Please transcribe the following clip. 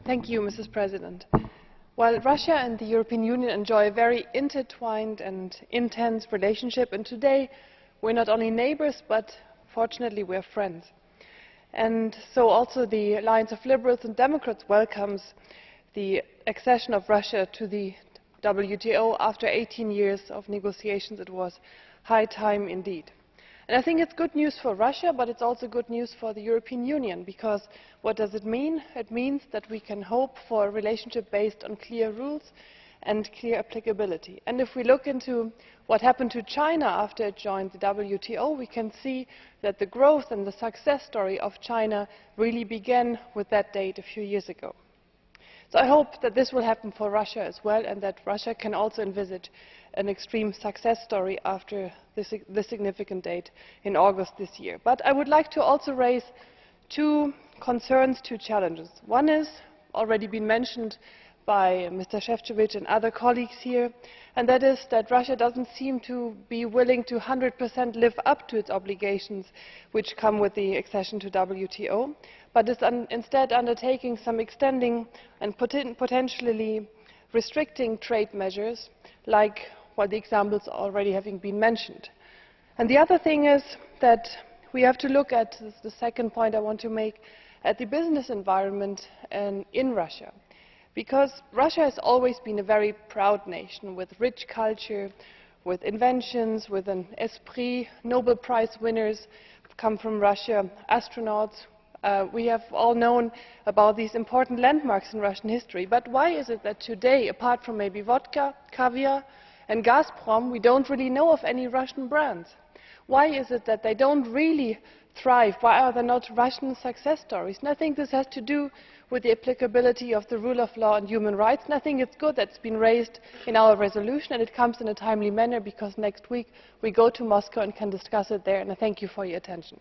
Thank you, Mrs. President. While Russia and the European Union enjoy a very intertwined and intense relationship, and today we're not only neighbors, but fortunately we're friends. And so also the Alliance of Liberals and Democrats welcomes the accession of Russia to the WTO after 18 years of negotiations. It was high time indeed. And I think it's good news for Russia, but it's also good news for the European Union, because what does it mean? It means that we can hope for a relationship based on clear rules and clear applicability. And if we look into what happened to China after it joined the WTO, we can see that the growth and the success story of China really began with that date a few years ago. So I hope that this will happen for Russia as well, and that Russia can also envisage an extreme success story after this significant date in August this year. But I would like to also raise two concerns, two challenges. One is already been mentioned by Mr. Šefčovič and other colleagues here, and that is that Russia doesn't seem to be willing to 100% live up to its obligations which come with the accession to WTO, but is instead undertaking some extending and potentially restricting trade measures, like the examples already having been mentioned. And the other thing is that we have to look at, this is the second point I want to make, at the business environment in Russia. Because Russia has always been a very proud nation with rich culture, with inventions, with an esprit. Nobel Prize winners come from Russia, astronauts. We have all known about these important landmarks in Russian history. But why is it that today, apart from maybe vodka, caviar and Gazprom, we don't really know of any Russian brands? Why is it that they don't really thrive? Why are there not Russian success stories? And I think this has to do with the applicability of the rule of law and human rights. And I think it's good that it's been raised in our resolution, and it comes in a timely manner, because next week we go to Moscow and can discuss it there. And I thank you for your attention.